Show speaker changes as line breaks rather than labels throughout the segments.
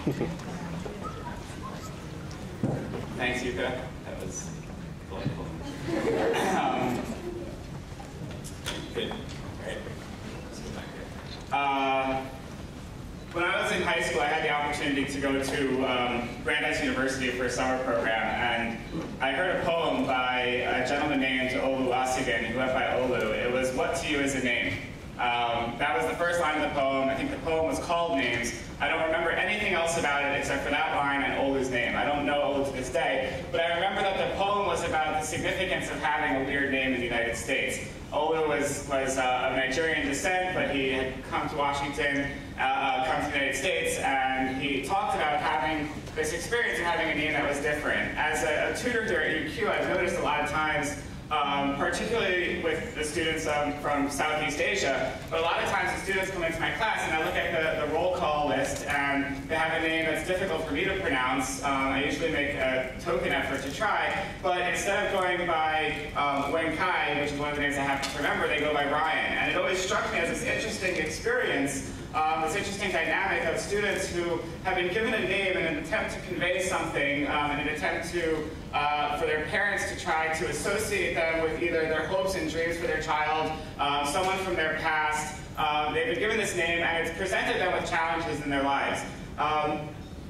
Thanks, Yuka. That was delightful. Good. All right. Let's go back here. When I was in high school, I had the opportunity to go to Brandeis University for a summer program, and I heard a poem by a gentleman named Olu Asigan, who went by Olu. It was, "What to you is a name?" That was the first line of the poem. I think the poem was called Names. I don't remember anything else about it except for that line and Olu's name. I don't know Olu to this day, but I remember that the poem was about the significance of having a weird name in the United States. Olu was of Nigerian descent, but he had come to Washington, come to the United States, and he talked about having this experience of having a name that was different. As a tutor here at UQ, I've noticed a lot of times, particularly with the students from Southeast Asia, but a lot of times the students come into my class and I look at the roll call list and they have a name that's difficult for me to pronounce. I usually make a token effort to try, but instead of going by Wen Kai, which is one of the names I have to remember, they go by Ryan. And it always struck me as this interesting experience, this interesting dynamic of students who have been given a name in an attempt to convey something, in an attempt to for their parents to try to associate them with either their hopes and dreams for their child, someone from their past. They've been given this name and it's presented them with challenges in their lives.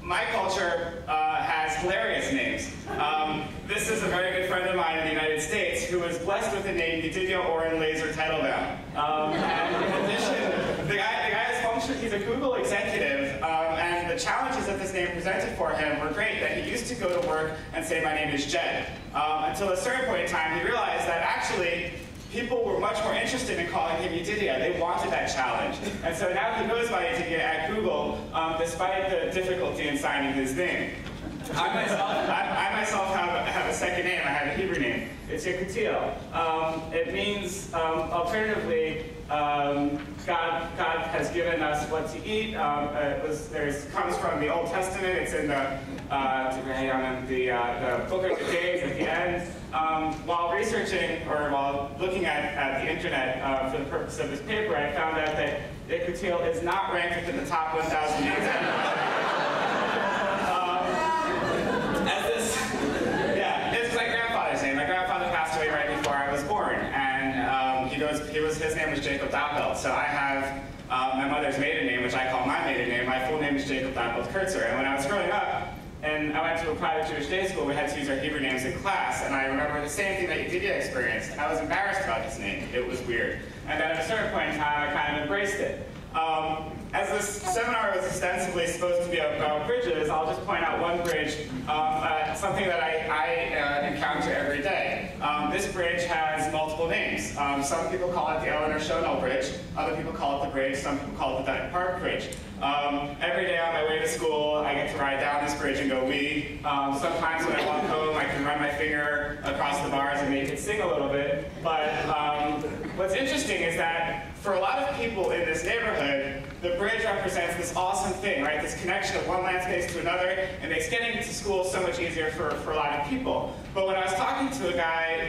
My culture has hilarious names. This is a very good friend of mine in the United States who was blessed with the name Yedidia Oren Laser Teitelbaum. And in addition, the guy is functioning, he's a Google executive, and the challenges that this name presented for him were great, that he used to go to work and say, "My name is Jed." Until a certain point in time, he realized that actually, people were much more interested in calling him Yedidia. They wanted that challenge. And so now he goes by Yedidia at Google, despite the difficulty in signing his name. I myself have a second name. I have a Hebrew name. It's Yekutiel. It means, alternatively, God has given us what to eat. Comes from the Old Testament. It's in the Book of the Days at the end. While researching, or while looking at the internet for the purpose of this paper, I found out that Yekutiel is not ranked within the top 1,000 names anymore. It's my grandfather's name. My grandfather passed away right before I was born, and his name was Jacob Doppelt. So I have my mother's maiden name, which I call my maiden name. My full name is Jacob Doppelt Kurtzer, and when I was growing up, and I went to a private Jewish day school, we had to use our Hebrew names in class, and I remember the same thing that Yedidia experienced. I was embarrassed about this name. It was weird. And then at a certain point in time, I kind of embraced it. As this seminar was ostensibly supposed to be about bridges, I'll just point out one bridge, something that I encounter every day. This bridge has multiple names. Some people call it the Eleanor Schonell Bridge, other people call it the bridge, some people call it the Dutton Park Bridge. Every day on my way to school, I get to ride down this bridge and go wee. Sometimes when I walk home, I can run my finger across the bars and make it sing a little bit. But what's interesting is that for a lot of people in this neighborhood, the bridge represents this awesome thing, right? This connection of one land space to another, and makes getting to school so much easier for a lot of people. But when I was talking to a guy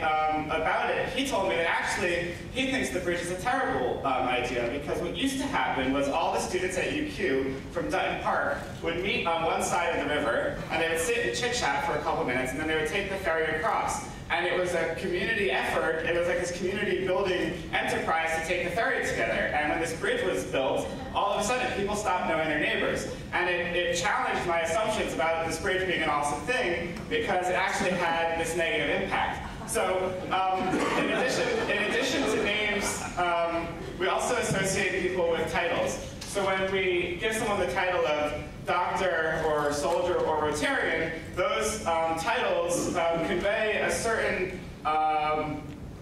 about it, he told me that actually he thinks the bridge is a terrible idea, because what used to happen was all the students at UQ from Dutton Park would meet on one side of the river, and they would sit and chit-chat for a couple minutes, and then they would take the ferry across. And it was a community effort. It was like this community building enterprise to take the ferry together. And when this bridge was built, all of a sudden people stopped knowing their neighbors. And it challenged my assumptions about this bridge being an awesome thing, because it actually had this negative impact. So in addition to names, we also associate people with titles. So when we give someone the title of doctor or soldier or Rotarian, those titles convey a certain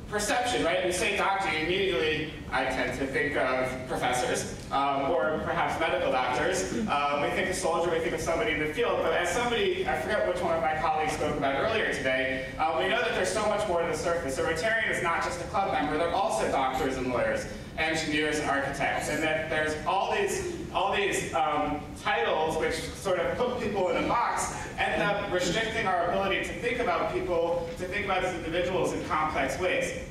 perception, right? When you say doctor, you immediately, I tend to think of professors, or perhaps medical doctors. We think of soldier, we think of somebody in the field, but as somebody, I forget which one of my colleagues spoke about earlier today, we know that there's so much more to the surface. A Rotarian is not just a club member, they're also doctors and lawyers, engineers and architects, and that there's all these titles which sort of put people in a box, end up restricting our ability to think about people, to think about as individuals in complex ways.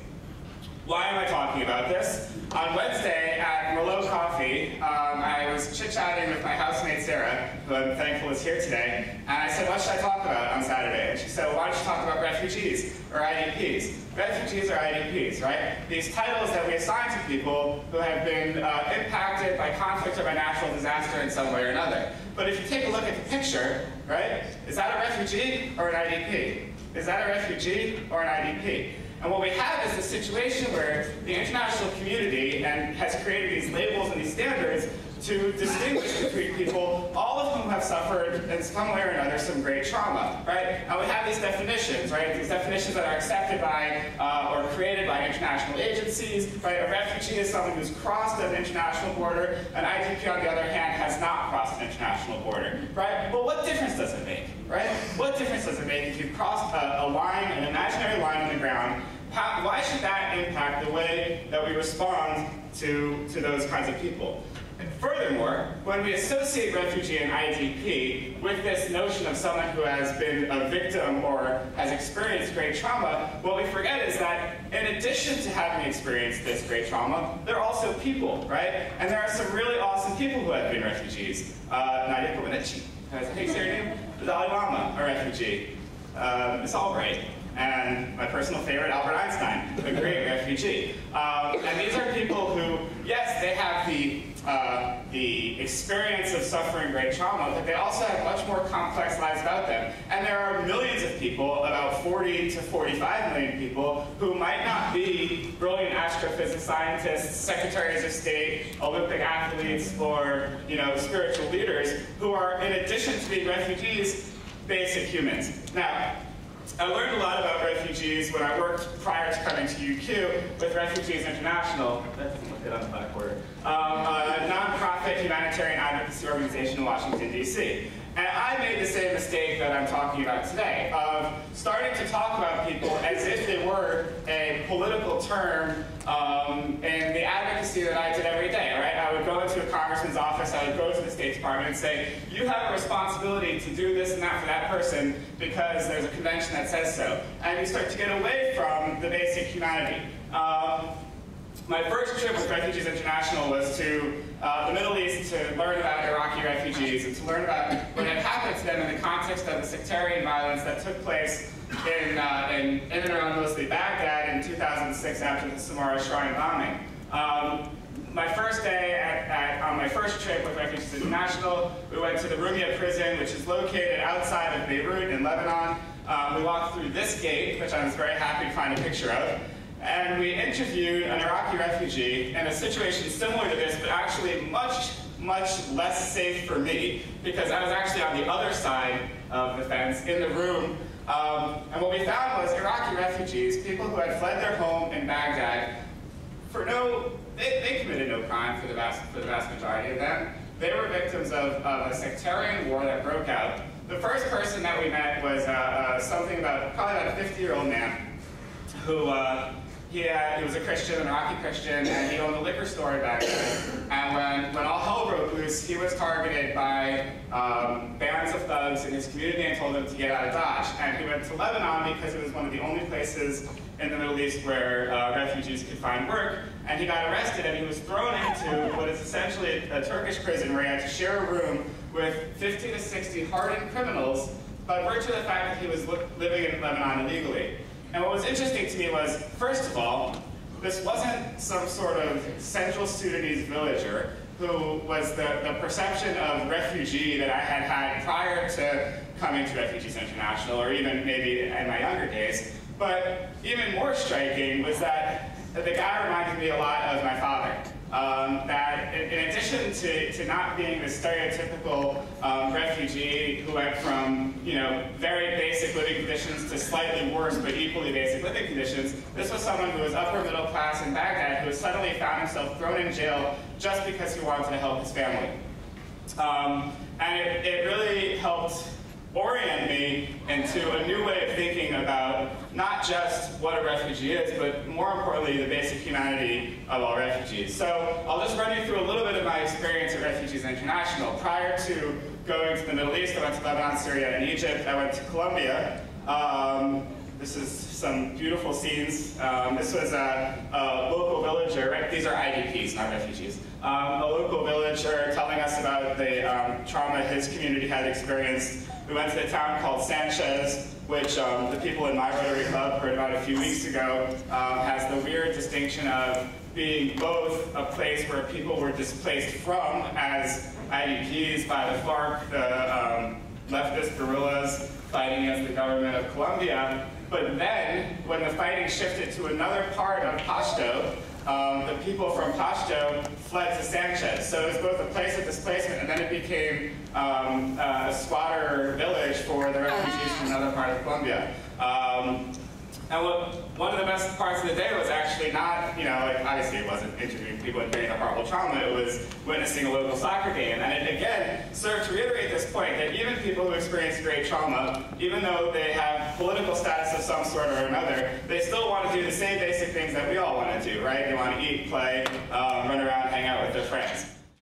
Why am I talking about this? On Wednesday at Merlot Coffee, I was chit-chatting with my housemate Sarah, who I'm thankful is here today, and I said, what should I talk about on Saturday? And she said, well, why don't you talk about refugees or IDPs? Refugees or IDPs, right? These titles that we assign to people who have been impacted by conflict or by natural disaster in some way or another. But if you take a look at the picture, right, is that a refugee or an IDP? Is that a refugee or an IDP? And what we have is a situation where the international community has created these labels and these standards to distinguish between people, all of whom have suffered in some way or another some great trauma, right? And we have these definitions, right? These definitions that are accepted by or created by international agencies, right? A refugee is someone who's crossed an international border. An IDP, on the other hand, has not crossed an international border, right? Well, what difference does it make, right? What difference does it make if you've crossed a line, an imaginary line on the ground? Why should that impact the way that we respond to those kinds of people? And furthermore, when we associate refugee and IDP with this notion of someone who has been a victim or has experienced great trauma, what we forget is that in addition to having experienced this great trauma, they're also people, right? And there are some really awesome people who have been refugees. Nadia Comaneci, how do you say her name? The Dalai Lama, a refugee. Miss Albright. And my personal favorite, Albert Einstein, a great refugee. And these are people who, yes, they have the experience of suffering great trauma, but they also have much more complex lives about them. And there are millions of people, about 40 to 45 million people, who might not be brilliant astrophysics scientists, secretaries of state, Olympic athletes, or spiritual leaders, who are, in addition to being refugees, basic humans. Now, I learned a lot about refugees when I worked prior to coming to UQ with Refugees International. That doesn't look good on the blackboard. A nonprofit humanitarian advocacy organization in Washington, D.C. And I made the same mistake that I'm talking about today, of starting to talk about people as if they were a political term in the advocacy that I did every day, right? I would go into a congressman's office, I would go to the State Department and say, you have a responsibility to do this and that for that person because there's a convention that says so. And you start to get away from the basic humanity. My first trip with Refugees International was to the Middle East to learn about Iraqi refugees and to learn about what had happened to them in the context of the sectarian violence that took place in and around mostly Baghdad in 2006 after the Samarra Shrine bombing. My first day on my first trip with Refugees International, we went to the Rumiyah prison, which is located outside of Beirut in Lebanon. We walked through this gate, which I was very happy to find a picture of. And we interviewed an Iraqi refugee in a situation similar to this, but actually much, much less safe for me, because I was actually on the other side of the fence in the room. And what we found was Iraqi refugees, people who had fled their home in Baghdad, they committed no crime for the vast majority of them. They were victims of a sectarian war that broke out. The first person that we met was probably about a 50-year-old man who he was a Christian, an Iraqi Christian, and he owned a liquor store in Baghdad. And when all hell broke loose, he was targeted by bands of thugs in his community and told him to get out of Dodge. And he went to Lebanon because it was one of the only places in the Middle East where refugees could find work. And he got arrested and he was thrown into what is essentially a Turkish prison where he had to share a room with 50 to 60 hardened criminals by virtue of the fact that he was living in Lebanon illegally. And what was interesting to me was, first of all, this wasn't some sort of Central Sudanese villager who was the perception of refugee that I had had prior to coming to Refugees International, or even maybe in my younger days. But even more striking was that the guy reminded me a lot of my father. That in addition to not being the stereotypical refugee who went from very basic living conditions to slightly worse but equally basic living conditions, this was someone who was upper middle class in Baghdad who suddenly found himself thrown in jail just because he wanted to help his family. And it really helped orient me into a new way of thinking about not just what a refugee is, but more importantly, the basic humanity of all refugees. So I'll just run you through a little bit of my experience at Refugees International. Prior to going to the Middle East, I went to Lebanon, Syria, and Egypt. I went to Colombia. This is some beautiful scenes. This was a local villager, right? These are IDPs, not refugees. A local villager telling us about the trauma his community had experienced. We went to a town called Sanchez, which the people in my Rotary Club heard about a few weeks ago, has the weird distinction of being both a place where people were displaced from as IDPs by the FARC, the leftist guerrillas fighting against the government of Colombia. But then, when the fighting shifted to another part of Pasto, the people from Pasto fled to Sanchez. So it was both a place of displacement, and then it became a squatter village for the refugees from another part of Colombia. And one of the best parts of the day was actually not, like obviously it wasn't interviewing people and getting a horrible trauma, it was witnessing a local soccer game. And it again served to reiterate this point that even people who experience great trauma, even though they have political status of some sort or another, they still want to do the same basic things that we all want to do, right? They want to eat, play, run around, hang out with their friends.